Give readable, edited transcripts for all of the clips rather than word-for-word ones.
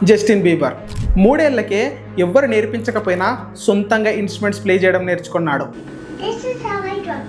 Justin Bieber 3 ఏళ్లకే ఎవ్వరు నేర్పించకపోయినా సొంతంగా instruments play చేయడం నేర్చుకున్నాడు. This is how I drum.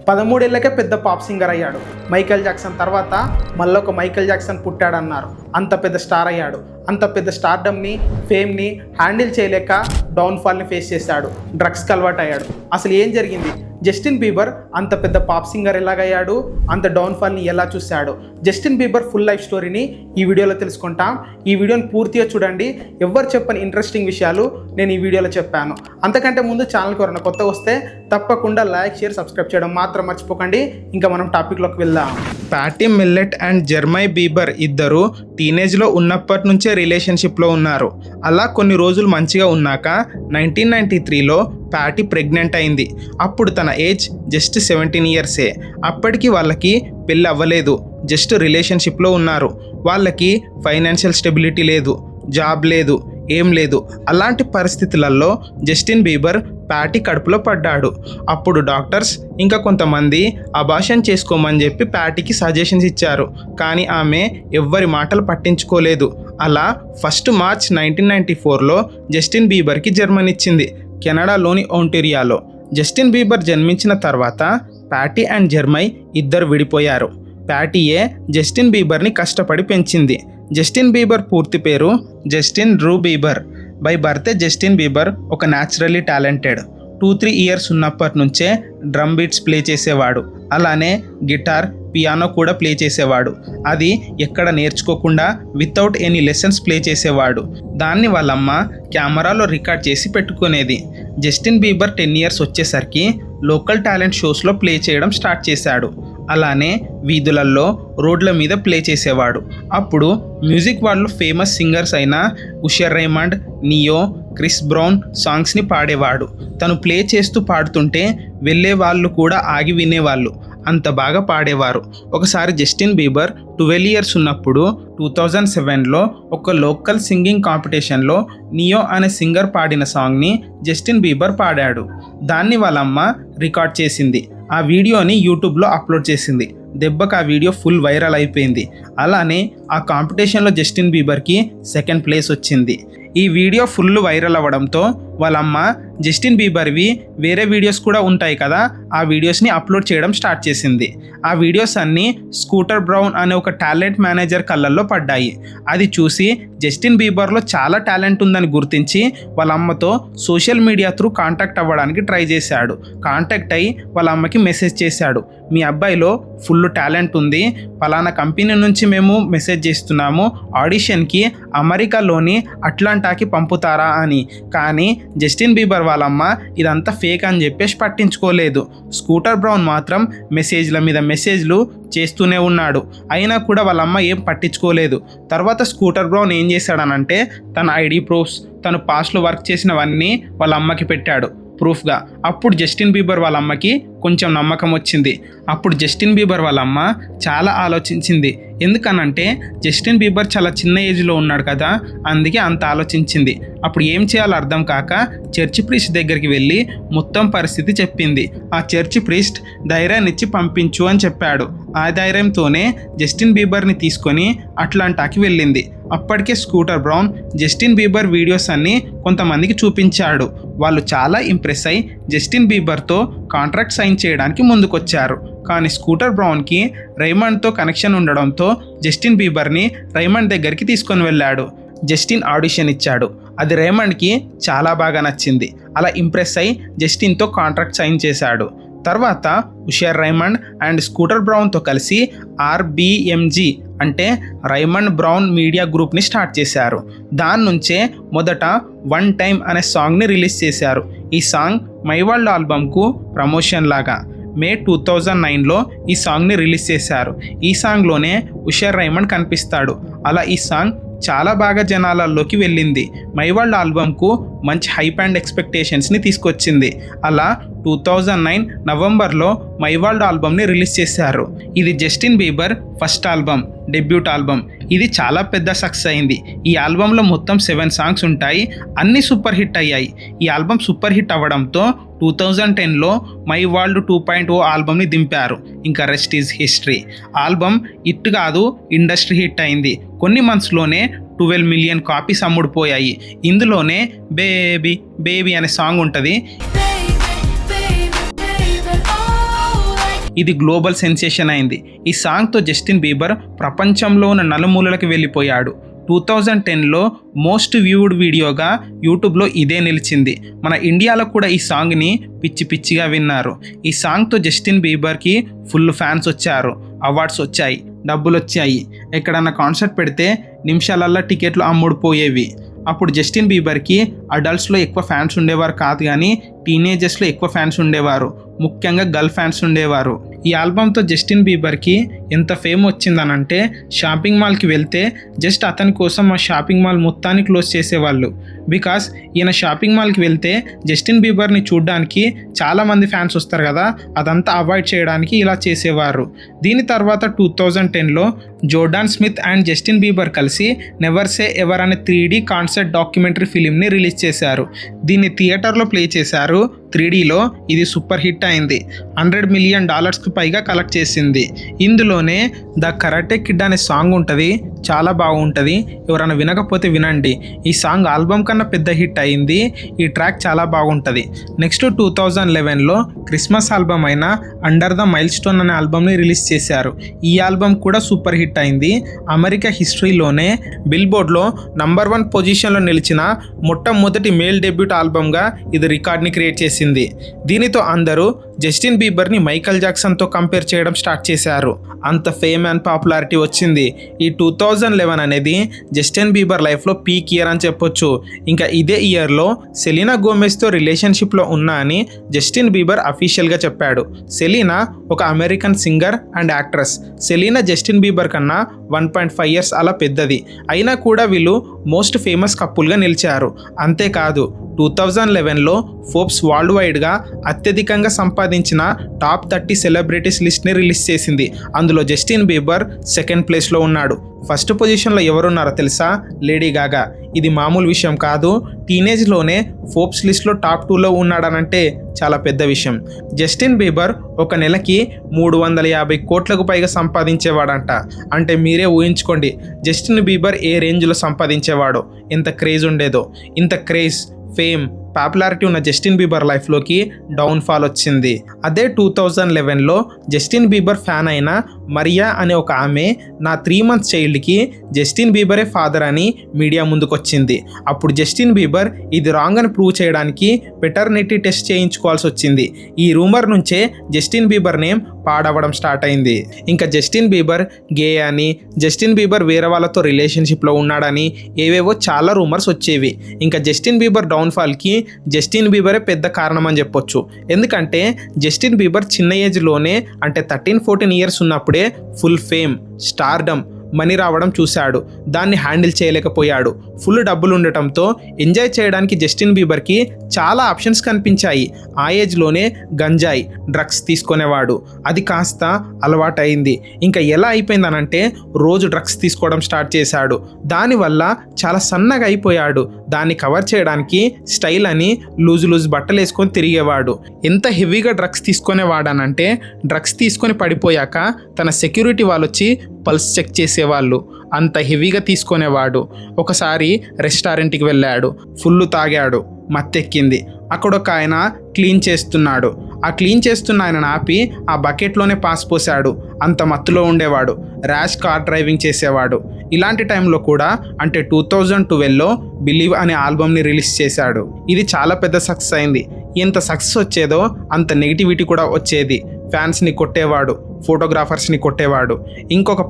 13 ఏళ్లకే పెద్ద పాప్ సింగర్ అయ్యాడు. మైకేల్ జాక్సన్ తర్వాత మళ్ళొక మైకేల్ జాక్సన్ పుట్టాడన్నారు. అంత పెద్ద స్టార్ అయ్యాడు. అంత పెద్ద స్టార్డమ్ని, ఫేమ్ని హ్యాండిల్ చేయలేక డౌన్ఫాల్ని ఫేస్ చేశాడు. డ్రగ్స్కి అలవాటు అయ్యాడు. అసలు ఏం జరిగింది? జస్టిన్ బీబర్ అంత పెద్ద పాప్ సింగర్ ఎలాగయ్యాడు? అంత డౌన్ఫాల్ని ఎలా చూశాడు? జస్టిన్ బీబర్ ఫుల్ లైఫ్ స్టోరీని ఈ వీడియోలో తెలుసుకుంటాం. ఈ వీడియోని పూర్తిగా చూడండి. ఎవరు చెప్పని ఇంట్రెస్టింగ్ విషయాలు నేను ఈ వీడియోలో చెప్పాను. అంతకంటే ముందు ఛానల్కి ఎవరైనా కొత్తగా వస్తే తప్పకుండా లైక్, షేర్, సబ్స్క్రైబ్ చేయడం మాత్రం మర్చిపోకండి. ఇంకా మనం టాపిక్లోకి వెళ్దాం. ప్యాటీ మిల్లెట్ అండ్ జెర్మై బీబర్ ఇద్దరు టీనేజ్లో ఉన్నప్పటి నుంచే రిలేషన్షిప్లో ఉన్నారు. అలా కొన్ని రోజులు మంచిగా ఉన్నాక 1993లో ప్యాటీ ప్రెగ్నెంట్ అయింది. అప్పుడు తన ఏజ్ జస్ట్ 17 ఇయర్సే. అప్పటికి వాళ్ళకి పెళ్ళి అవ్వలేదు, జస్ట్ రిలేషన్షిప్లో ఉన్నారు. వాళ్ళకి ఫైనాన్షియల్ స్టెబిలిటీ లేదు, జాబ్ లేదు, ఏం లేదు. అలాంటి పరిస్థితులలో జస్టిన్ బీబర్ ప్యాటీ కడుపులో పడ్డాడు. అప్పుడు డాక్టర్స్ ఇంకా కొంతమంది అబార్షన్ చేసుకోమని చెప్పి ప్యాటీకి సజెషన్స్ ఇచ్చారు. కానీ ఆమె ఎవ్వరి మాటలు పట్టించుకోలేదు. అలా 1 మార్చ్ 1994లో జస్టిన్ బీబర్కి జన్మనిచ్చింది, కెనడాలోని ఒంటారియోలో. జస్టిన్ బీబర్ జన్మించిన తర్వాత ప్యాటీ అండ్ జెర్మై ఇద్దరు విడిపోయారు. ప్యాటీయే జస్టిన్ బీబర్ని కష్టపడి పెంచింది. జస్టిన్ బీబర్ పూర్తి పేరు Justin Drew Bieber. By birth Justin Bieber ఒక న్యాచురల్లీ టాలెంటెడ్. 2-3 ఇయర్స్ ఉన్నప్పటి నుంచే డ్రమ్ బీట్స్ ప్లే చేసేవాడు. అలానే గిటార్, పియానో కూడా ప్లే చేసేవాడు. అది ఎక్కడ నేర్చుకోకుండా వితౌట్ ఎనీ లెసన్స్ ప్లే చేసేవాడు. దాన్ని వాళ్ళమ్మ కెమెరాలో రికార్డ్ చేసి పెట్టుకునేది. జస్టిన్ బీబర్ 10 ఇయర్స్ వచ్చేసరికి లోకల్ టాలెంట్ షోస్లో ప్లే చేయడం స్టార్ట్ చేశాడు. అలానే వీధులలో, రోడ్ల మీద ప్లే చేసేవాడు. అప్పుడు మ్యూజిక్ వరల్డ్లో ఫేమస్ సింగర్స్ అయిన Usher Raymond, Neyo, Chris Brown సాంగ్స్ని పాడేవాడు. తను ప్లే చేస్తూ పాడుతుంటే వెళ్ళే వాళ్ళు కూడా ఆగి వినేవాళ్ళు, అంత బాగా పాడేవారు. ఒకసారి జస్టిన్ బీబర్ 12 ఇయర్స్ ఉన్నప్పుడు 2007లో ఒక లోకల్ సింగింగ్ కాంపిటీషన్లో నియో అనే సింగర్ పాడిన సాంగ్ని జస్టిన్ బీబర్ పాడాడు. దాన్ని వాళ్ళమ్మ రికార్డ్ చేసింది. ఆ వీడియోని యూట్యూబ్లో అప్లోడ్ చేసింది. దెబ్బకు ఆ వీడియో ఫుల్ వైరల్ అయిపోయింది. అలానే ఆ కాంపిటీషన్లో జస్టిన్ బీబర్కి 2nd ప్లేస్ వచ్చింది. ఈ వీడియో ఫుల్ వైరల్ అవ్వడంతో వాళ్ళమ్మ జస్టిన్ బీబర్వి వేరే వీడియోస్ కూడా ఉంటాయి కదా, ఆ వీడియోస్ని అప్లోడ్ చేయడం స్టార్ట్ చేసింది. ఆ వీడియోస్ అన్నీ స్కూటర్ బ్రౌన్ అనే ఒక టాలెంట్ మేనేజర్ కళ్ళల్లో పడ్డాయి. అది చూసి జస్టిన్ బీబర్లో చాలా టాలెంట్ ఉందని గుర్తించి వాళ్ళ అమ్మతో సోషల్ మీడియా త్రూ కాంటాక్ట్ అవ్వడానికి ట్రై చేశాడు. కాంటాక్ట్ అయ్యి వాళ్ళ అమ్మకి మెసేజ్ చేశాడు, మీ అబ్బాయిలో ఫుల్ టాలెంట్ ఉంది, పలానా కంపెనీ నుంచి మేము మెసేజ్ చేస్తున్నాము, ఆడిషన్కి అమెరికాలోని అట్లాంటాకి పంపుతారా అని. కానీ జస్టిన్ బీబర్ వాళ్ళమ్మ ఇదంతా ఫేక్ అని చెప్పేసి పట్టించుకోలేదు. స్కూటర్ బ్రౌన్ మాత్రం మెసేజ్ల మీద మెసేజ్లు చేస్తూనే ఉన్నాడు. అయినా కూడా వాళ్ళమ్మ ఏం పట్టించుకోలేదు. తర్వాత స్కూటర్ బ్రౌన్ ఏం చేశాడనంటే తన ఐడి ప్రూఫ్స్, తను పాస్ట్లో వర్క్ చేసినవన్నీ వాళ్ళ అమ్మకి పెట్టాడు ప్రూఫ్గా. అప్పుడు జస్టిన్ బీబర్ వాళ్ళ అమ్మకి కొంచెం నమ్మకం వచ్చింది. అప్పుడు జస్టిన్ బీబర్ వాళ్ళ అమ్మ చాలా ఆలోచించింది. ఎందుకనంటే జస్టిన్ బీబర్ చాలా చిన్న ఏజ్లో ఉన్నాడు కదా, అందుకే అంత ఆలోచించింది. అప్పుడు ఏం చేయాలో అర్థం కాక చర్చి ప్రీస్ట్ దగ్గరికి వెళ్ళి మొత్తం పరిస్థితి చెప్పింది. ఆ చర్చి ప్రీస్ట్ ధైర్యాన్ని ఇచ్చి పంపించు అని చెప్పాడు. ఆ ధైర్యంతోనే జస్టిన్ బీబర్ని తీసుకొని అట్లాంటాకి వెళ్ళింది. అప్పటికే scooter brown Justin Bieber videos అన్ని కొంతమందికి చూపించాడు. వాళ్ళు చాలా ఇంప్రెస్ అయి జస్టిన్ బీబర్తో కాంట్రాక్ట్ సైన్ చేయడానికి ముందుకొచ్చారు. కానీ స్కూటర్ బ్రౌన్కి రైమండ్తో కనెక్షన్ ఉండడంతో జస్టిన్ బీబర్ని రైమండ్ దగ్గరికి తీసుకొని వెళ్ళాడు. జస్టిన్ ఆడిషన్ ఇచ్చాడు. అది రైమండ్కి చాలా బాగా నచ్చింది. అలా ఇంప్రెస్ అయి జస్టిన్తో కాంట్రాక్ట్ సైన్ చేశాడు. తర్వాత ఉషర్ రైమండ్ అండ్ స్కూటర్ బ్రౌన్తో కలిసి RBMG అంటే రైమండ్ బ్రౌన్ మీడియా గ్రూప్ని స్టార్ట్ చేశారు. దాని నుంచే మొదట వన్ టైమ్ అనే సాంగ్ని రిలీజ్ చేశారు. ఈ సాంగ్ మై వరల్డ్ ఆల్బమ్కు ప్రమోషన్ లాగా. మే 2009లో ఈ సాంగ్ని రిలీజ్ చేశారు. ఈ సాంగ్లోనే ఉషర్ రైమండ్ కనిపిస్తాడు. అలా ఈ సాంగ్ చాలా బాగా జనాలలోకి వెళ్ళింది. మై వరల్డ్ ఆల్బమ్కు మంచి హైప్ అండ్ ఎక్స్పెక్టేషన్స్ని తీసుకొచ్చింది. అలా 2009 నవంబర్లో మై వరల్డ్ ఆల్బమ్ని రిలీజ్ చేశారు. ఇది Justin Bieber first album, debut album. ఇది చాలా పెద్ద సక్సెస్ అయింది. ఈ ఆల్బంలో మొత్తం 7 సాంగ్స్ ఉంటాయి, అన్నీ సూపర్ హిట్ అయ్యాయి. ఈ ఆల్బమ్ సూపర్ హిట్ అవ్వడంతో 2010లో మై వరల్డ్ 2.0 ఆల్బమ్ని దింపారు. ఇంకా rest is history. Album hit కాదు, ఇండస్ట్రీ హిట్ అయింది. కొన్ని మంత్స్లోనే 12 మిలియన్ కాపీస్ అమ్ముడుపోయాయి. ఇందులోనే బేబీ బేబీ అనే సాంగ్ ఉంటుంది. ఇది గ్లోబల్ సెన్సేషన్ అయింది. ఈ సాంగ్తో జస్టిన్ బీబర్ ప్రపంచంలో ఉన్న నలుమూలలకు వెళ్ళిపోయాడు. 2010లో మోస్ట్ వ్యూడ్ వీడియోగా యూట్యూబ్లో ఇదే నిలిచింది. మన ఇండియాలో కూడా ఈ సాంగ్ని పిచ్చి పిచ్చిగా విన్నారు. ఈ సాంగ్తో జస్టిన్ బీబర్కి ఫుల్ ఫ్యాన్స్ వచ్చారు, అవార్డ్స్ వచ్చాయి, డబ్బులు వచ్చాయి. ఎక్కడన్నా కాన్సర్ట్ పెడితే నిమిషాలల్లో టికెట్లు అమ్ముడుపోయేవి. అప్పుడు జస్టిన్ బీబర్కి అడల్ట్స్లో ఎక్కువ ఫ్యాన్స్ ఉండేవారు కాదు, కానీ టీనేజర్స్లో ఎక్కువ ఫ్యాన్స్ ఉండేవారు, ముఖ్యంగా గర్ల్ ఫ్యాన్స్ ఉండేవారు. ఈ ఆల్బంతో జస్టిన్ బీబర్కి ఎంత ఫేమ్ వచ్చిందనంటే షాపింగ్ మాల్కి వెళ్తే జస్ట్ అతని కోసం ఆ షాపింగ్ మాల్ మొత్తాన్ని క్లోజ్ చేసేవాళ్ళు. బికాస్ ఈయన షాపింగ్ మాల్కి వెళ్తే జస్టిన్ బీబర్ని చూడడానికి చాలామంది ఫ్యాన్స్ వస్తారు కదా, అదంతా అవాయిడ్ చేయడానికి ఇలా చేసేవారు. దీని తర్వాత 2010లో Jordan Smith and Justin Bieber కలిసి నెవర్ సే ఎవర్ అనే 3D కాన్సెప్ట్ డాక్యుమెంటరీ ఫిలింని రిలీజ్ చేశారు. దీన్ని థియేటర్లో ప్లే చేశారు. 3Dలో ఇది సూపర్ హిట్ అయింది. $100 మిలియన్ పైగా కలెక్ట్ చేసింది. ఇందులోనే ద కరాటే కిడ్ అనే సాంగ్ ఉంటుంది, చాలా బాగుంటుంది. ఎవరైనా వినకపోతే వినండి. ఈ సాంగ్ ఆల్బమ్ కన్నా పెద్ద హిట్ అయింది. ఈ ట్రాక్ చాలా బాగుంటుంది. నెక్స్ట్ 2011లో క్రిస్మస్ ఆల్బమ్ అయిన అండర్ ద మైల్ స్టోన్ అనే ఆల్బమ్ని రిలీజ్ చేశారు. ఈ ఆల్బమ్ కూడా సూపర్ హిట్ అయింది. అమెరికా హిస్టరీలోనే బిల్బోర్డ్లో నంబర్ 1 పొజిషన్లో నిలిచిన మొట్టమొదటి మేల్ డెబ్యూట్ ఆల్బమ్గా ఇది రికార్డ్ని క్రియేట్ చేసింది. దీనితో అందరూ జస్టిన్ బీబర్ని మైకల్ జాక్సన్తో కంపేర్ చేయడం స్టార్ట్ చేశారు. అంత ఫేమ్ అండ్ పాపులారిటీ వచ్చింది. ఈ 2011 అనేది జస్టిన్ బీబర్ లైఫ్లో పీక్ ఇయర్ అని చెప్పొచ్చు. ఇంకా ఇదే ఇయర్లో సెలీనా గోమెజ్తో రిలేషన్షిప్లో ఉన్నా అని జస్టిన్ బీబర్ అఫీషియల్గా చెప్పాడు. సెలీనా ఒక American singer and actress. Selena Justin Bieber కన్నా 1.5 ఇయర్స్ అలా పెద్దది. అయినా కూడా వీళ్ళు మోస్ట్ ఫేమస్ కపుల్గా నిలిచారు. అంతేకాదు 2011లో ఫోర్బ్స్ వరల్డ్ వైడ్గా అత్యధికంగా సంపాదించిన టాప్ 30 సెలబ్రిటీస్ లిస్ట్ని రిలీజ్ చేసింది. అందులో జస్టిన్ బీబర్ సెకండ్ ప్లేస్లో ఉన్నాడు. ఫస్ట్ పొజిషన్లో ఎవరున్నారో తెలుసా? Lady Gaga. ఇది మామూలు విషయం కాదు. టీనేజ్లోనే ఫోర్బ్స్ లిస్ట్లో టాప్ 2లో ఉన్నాడనంటే చాలా పెద్ద విషయం. జస్టిన్ బీబర్ ఒక నెలకి 350 కోట్లకు పైగా సంపాదించేవాడంట. అంటే మీరే ఊహించుకోండి జస్టిన్ బీబర్ ఏ రేంజ్లో సంపాదించేవాడో, ఎంత క్రేజ్ ఉండేదో. ఇంత క్రేజ్, ఫేమ్, పాపులారిటీ ఉన్న జస్టిన్ బీబర్ లైఫ్లోకి డౌన్ఫాల్ వచ్చింది. అదే 2011లో జస్టిన్ బీబర్ ఫ్యాన్ అయిన మరియా అనే ఒక ఆమె నా 3 మంత్స్ చైల్డ్కి జస్టిన్ బీబరే ఫాదర్ అని మీడియా ముందుకొచ్చింది. అప్పుడు జస్టిన్ బీబర్ ఇది రాంగ్ అని ప్రూవ్ చేయడానికి పెటర్నిటీ టెస్ట్ చేయించుకోవాల్సి వచ్చింది. ఈ రూమర్ నుంచే జస్టిన్ బీబర్ నేమ్ పాడవడం స్టార్ట్ అయింది. ఇంకా జస్టిన్ బీబర్ గే అని, జస్టిన్ బీబర్ వేరే వాళ్ళతో రిలేషన్షిప్లో ఉన్నాడని ఏవేవో చాలా రూమర్స్ వచ్చేవి. ఇంకా జస్టిన్ బీబర్ డౌన్ఫాల్కి జస్టిన్ బీబరే పెద్ద కారణం అని చెప్పొచ్చు. ఎందుకంటే జస్టిన్ బీబర్ చిన్న ఏజ్లోనే అంటే 13-14 ఇయర్స్ ఉన్నప్పుడే ఫుల్ ఫేమ్, స్టార్డమ్, మనీ రావడం చూశాడు. దాన్ని హ్యాండిల్ చేయలేకపోయాడు. ఫుల్ డబ్బులు ఉండటంతో ఎంజాయ్ చేయడానికి జస్టిన్ బీబర్కి చాలా ఆప్షన్స్ కనిపించాయి. ఆ ఏజ్లోనే గంజాయి, డ్రగ్స్ తీసుకునేవాడు. అది కాస్త అలవాటైంది. ఇంకా ఎలా అయిపోయిందనంటే రోజు డ్రగ్స్ తీసుకోవడం స్టార్ట్ చేశాడు. దానివల్ల చాలా సన్నగా అయిపోయాడు. దాన్ని కవర్ చేయడానికి స్టైల్ అని లూజ్ బట్టలు వేసుకొని తిరిగేవాడు. ఎంత హెవీగా డ్రగ్స్ తీసుకునేవాడనంటే డ్రగ్స్ తీసుకొని పడిపోయాక తన సెక్యూరిటీ వాళ్ళు వచ్చి పల్స్ చెక్ చేసేవాళ్ళు. అంత హెవీగా తీసుకునేవాడు. ఒకసారి రెస్టారెంట్కి వెళ్ళాడు, ఫుల్ తాగాడు, మత్తెక్కింది. అక్కడ ఒక ఆయన క్లీన్ చేస్తున్నాడు. ఆ క్లీన్ చేస్తున్న ఆయన ఆపి ఆ బకెట్లోనే పాస్ పోసాడు. అంత మత్తులో ఉండేవాడు. ర్యాష్ కార్ డ్రైవింగ్ చేసేవాడు. ఇలాంటి టైంలో కూడా అంటే 2012లో బిలీవ్ అనే ఆల్బమ్ని రిలీజ్ చేశాడు. ఇది చాలా పెద్ద సక్సెస్ అయింది. ఎంత సక్సెస్ వచ్చేదో అంత నెగిటివిటీ కూడా వచ్చేది. ఫ్యాన్స్ని కొట్టేవాడు, ఫోటోగ్రాఫర్స్ని కొట్టేవాడు. ఇంకొక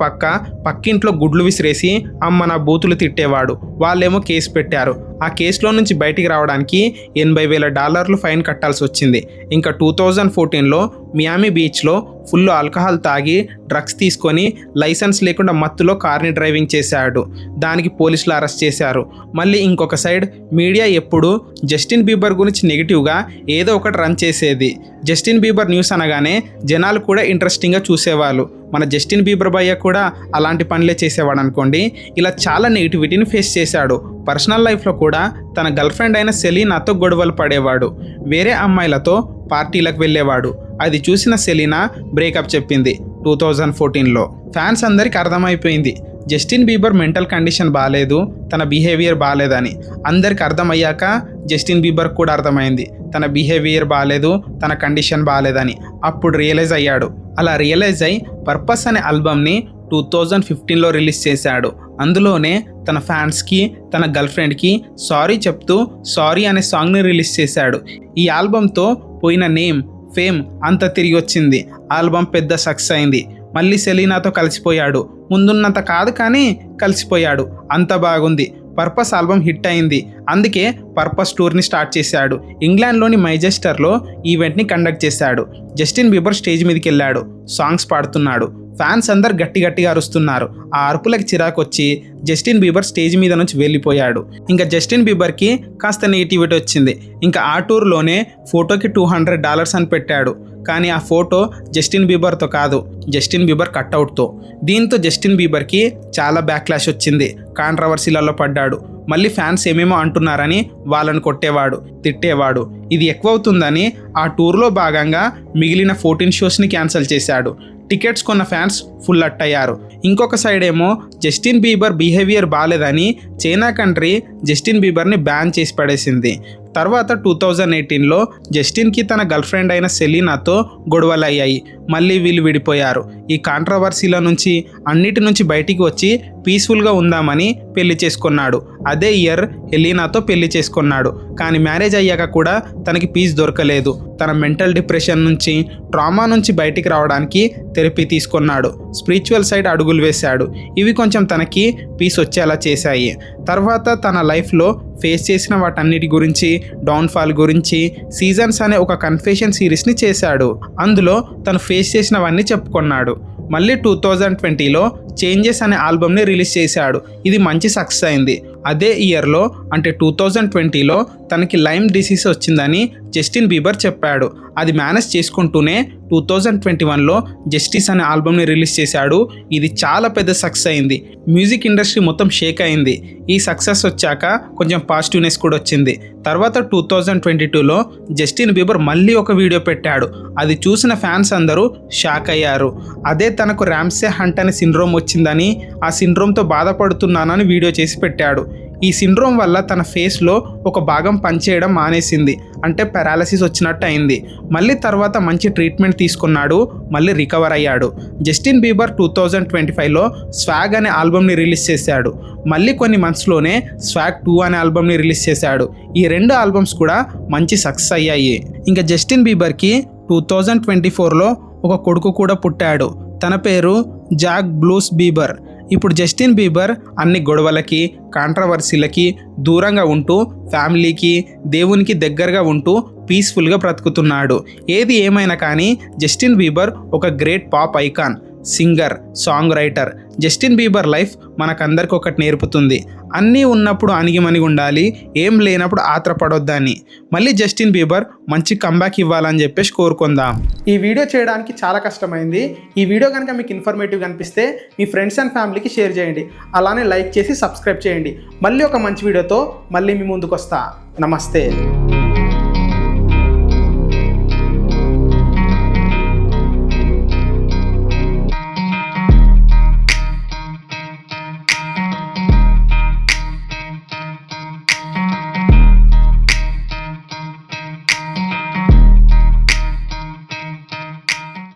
పక్కింట్లో గుడ్లు విసిరేసి అమ్మ నా బూతులు తిట్టేవాడు. వాళ్ళేమో కేసు పెట్టారు. ఆ కేసులో నుంచి బయటికి రావడానికి $80,000 ఫైన్ కట్టాల్సి వచ్చింది. ఇంకా 2014లో మియామి బీచ్లో ఫుల్ ఆల్కహాల్ తాగి డ్రగ్స్ తీసుకొని లైసెన్స్ లేకుండా మత్తులో కార్ని డ్రైవింగ్ చేశాడు. దానికి పోలీసులు అరెస్ట్ చేశారు. మళ్ళీ ఇంకొక సైడ్ మీడియా ఎప్పుడు జస్టిన్ బీబర్ గురించి నెగిటివ్గా ఏదో ఒకటి రన్ చేసేది. జస్టిన్ బీబర్ న్యూస్ అనగానే జనాలు కూడా ఇంట్రెస్టింగ్గా చూసేవాళ్ళు. మన జస్టిన్ బీబర్ భయ్య కూడా అలాంటి పనులే చేసేవాడు అనుకోండి. ఇలా చాలా నెగిటివిటీని ఫేస్ చేశాడు. పర్సనల్ లైఫ్లో కూడా తన గర్ల్ ఫ్రెండ్ అయిన సెలీనాతో గొడవలు పడేవాడు. వేరే అమ్మాయిలతో పార్టీలకు వెళ్ళేవాడు. అది చూసిన సెలీనా బ్రేకప్ చెప్పింది 2014లో. ఫ్యాన్స్ అందరికి అర్థమైపోయింది జస్టిన్ బీబర్ మెంటల్ కండిషన్ బాగాలేదు, తన బిహేవియర్ బాగాలేదని. అందరికి అర్థమయ్యాక జస్టిన్ బీబర్ కూడా అర్థమైంది తన బిహేవియర్ బాగాలేదు, తన కండిషన్ బాగాలేదని. అప్పుడు రియలైజ్ అయ్యాడు. అలా రియలైజ్ అయ్యి పర్పస్ అనే ఆల్బమ్ని 2015లో రిలీజ్ చేశాడు. అందులోనే తన ఫ్యాన్స్కి, తన గర్ల్ ఫ్రెండ్కి సారీ చెప్తూ సారీ అనే సాంగ్ని రిలీజ్ చేశాడు. ఈ ఆల్బంతో పోయిన నేమ్, ఫేమ్ అంతా తిరిగి వచ్చింది. ఆల్బమ్ పెద్ద సక్సెస్ అయింది. మళ్ళీ సెలీనాతో కలిసిపోయాడు. ముందున్నంత కాదు కానీ కలిసిపోయాడు. అంత బాగుంది. పర్పస్ ఆల్బమ్ హిట్ అయింది. అందుకే పర్పస్ టూర్ని స్టార్ట్ చేశాడు. ఇంగ్లాండ్లోని మైజెస్టర్లో ఈవెంట్ని కండక్ట్ చేశాడు. జస్టిన్ బీబర్ స్టేజ్ మీదకి వెళ్ళాడు, సాంగ్స్ పాడుతున్నాడు. ఫ్యాన్స్ అందరు గట్టిగా అరుస్తున్నారు. ఆ అరుపులకి చిరాకు వచ్చి జస్టిన్ బీబర్ స్టేజ్ మీద నుంచి వెళ్ళిపోయాడు. ఇంకా జస్టిన్ బీబర్కి కాస్త నెగిటివిటీ వచ్చింది. ఇంకా ఆ టూర్లోనే ఫోటోకి $200 అని పెట్టాడు. కానీ ఆ ఫోటో జస్టిన్ బీబర్తో కాదు, జస్టిన్ బీబర్ కట్అవుట్తో. దీంతో జస్టిన్ బీబర్కి చాలా బ్యాక్లాష్ వచ్చింది. కాంట్రవర్సీలలో పడ్డాడు. మళ్ళీ ఫ్యాన్స్ ఏమేమో అంటున్నారని వాళ్ళని కొట్టేవాడు, తిట్టేవాడు. ఇది ఎక్కువ అవుతుందని ఆ టూర్లో భాగంగా మిగిలిన 14 షోస్ని క్యాన్సిల్ చేశాడు. టికెట్స్ కొన్న ఫ్యాన్స్ ఫుల్ అట్టయ్యారు. ఇంకొక సైడ్ ఏమో జస్టిన్ బీబర్ బిహేవియర్ బాగాలేదని చైనా కంట్రీ జస్టిన్ బీబర్ని బ్యాన్ చేసి పడేసింది. తర్వాత 2018లో జస్టిన్కి తన గర్ల్ ఫ్రెండ్ అయిన సెలీనాతో గొడవలు అయ్యాయి. మళ్ళీ వీళ్ళు విడిపోయారు. ఈ కాంట్రవర్సీల నుంచి అన్నిటి నుంచి బయటికి వచ్చి పీస్ఫుల్గా ఉందామని పెళ్లి చేసుకున్నాడు. అదే ఇయర్ హెలీనాతో పెళ్లి చేసుకున్నాడు. కానీ మ్యారేజ్ అయ్యాక కూడా తనకి పీస్ దొరకలేదు. తన మెంటల్ డిప్రెషన్ నుంచి, ట్రామా నుంచి బయటికి రావడానికి థెరపీ తీసుకున్నాడు. స్పిరిచువల్ సైడ్ అడుగులు వేశాడు. ఇవి కొంచెం తనకి పీస్ వచ్చేలా చేశాయి. తర్వాత తన లైఫ్లో ఫేస్ చేసిన వాటన్నిటి గురించి, డౌన్ఫాల్ గురించి సీజన్స్ అనే ఒక కన్ఫెషన్ సిరీస్ని చేశాడు. అందులో తను ఫేస్ చేసినవన్నీ చెప్పుకున్నాడు. మళ్ళీ 2020లో చేంజెస్ అనే ఆల్బమ్ని రిలీజ్ చేశాడు. ఇది మంచి సక్సెస్ అయింది. అదే ఇయర్లో అంటే 2020లో తనకి లైమ్ డిసీజ్ వచ్చిందని జస్టిన్ బీబర్ చెప్పాడు. అది మేనేజ్ చేసుకుంటూనే 2021లో జస్టిస్ అనే ఆల్బమ్ని రిలీజ్ చేశాడు. ఇది చాలా పెద్ద సక్సెస్ అయింది. మ్యూజిక్ ఇండస్ట్రీ మొత్తం షేక్ అయింది. ఈ సక్సెస్ వచ్చాక కొంచెం పాజిటివ్నెస్ కూడా వచ్చింది. తర్వాత 2022లో జస్టిన్ బీబర్ మళ్ళీ ఒక వీడియో పెట్టాడు. అది చూసిన ఫ్యాన్స్ అందరూ షాక్ అయ్యారు. అదే తనకు ర్యామ్సే హంట్ అనే సిండ్రోమ్ వచ్చిందని, ఆ సిండ్రోమ్తో బాధపడుతున్నానని వీడియో చేసి పెట్టాడు. ఈ సిండ్రోమ్ వల్ల తన ఫేస్లో ఒక భాగం పనిచేయడం మానేసింది. అంటే పారాలసిస్ వచ్చినట్టు అయింది. మళ్ళీ తర్వాత మంచి ట్రీట్మెంట్ తీసుకున్నాడు. మళ్ళీ రికవర్ అయ్యాడు. జస్టిన్ బీబర్ 2025లో స్వాగ్ అనే ఆల్బమ్ని రిలీజ్ చేశాడు. మళ్ళీ కొన్ని మంత్స్లోనే స్వాగ్ 2 అనే ఆల్బమ్ని రిలీజ్ చేశాడు. ఈ 2 ఆల్బమ్స్ కూడా మంచి సక్సెస్ అయ్యాయి. ఇంకా జస్టిన్ బీబర్కి 2024లో ఒక కొడుకు కూడా పుట్టాడు. తన పేరు జాక్ బ్లూస్ బీబర్. ఇప్పుడు జస్టిన్ బీబర్ అన్ని గొడవలకి, కాంట్రవర్సీలకి దూరంగా ఉంటూ ఫ్యామిలీకి, దేవునికి దగ్గరగా ఉంటూ పీస్ఫుల్గా బ్రతుకుతున్నాడు. ఏది ఏమైనా కానీ జస్టిన్ బీబర్ ఒక great pop icon, singer, songwriter. Justin Bieber life మనకందరికి ఒకటి నేర్పుతుంది. అన్నీ ఉన్నప్పుడు అణిగిమణిగి ఉండాలి, ఏం లేనప్పుడు ఆత్రపడొద్దని. మళ్ళీ జస్టిన్ బీబర్ మంచి కంబ్యాక్ ఇవ్వాలని చెప్పేసి కోరుకుందాం. ఈ వీడియో చేయడానికి చాలా కష్టమైంది. ఈ వీడియో కనుక మీకు ఇన్ఫర్మేటివ్ అనిపిస్తే మీ ఫ్రెండ్స్ అండ్ ఫ్యామిలీకి షేర్ చేయండి. అలానే లైక్ చేసి సబ్స్క్రైబ్ చేయండి. మళ్ళీ ఒక మంచి వీడియోతో మళ్ళీ మీ ముందుకు వస్తా. నమస్తే.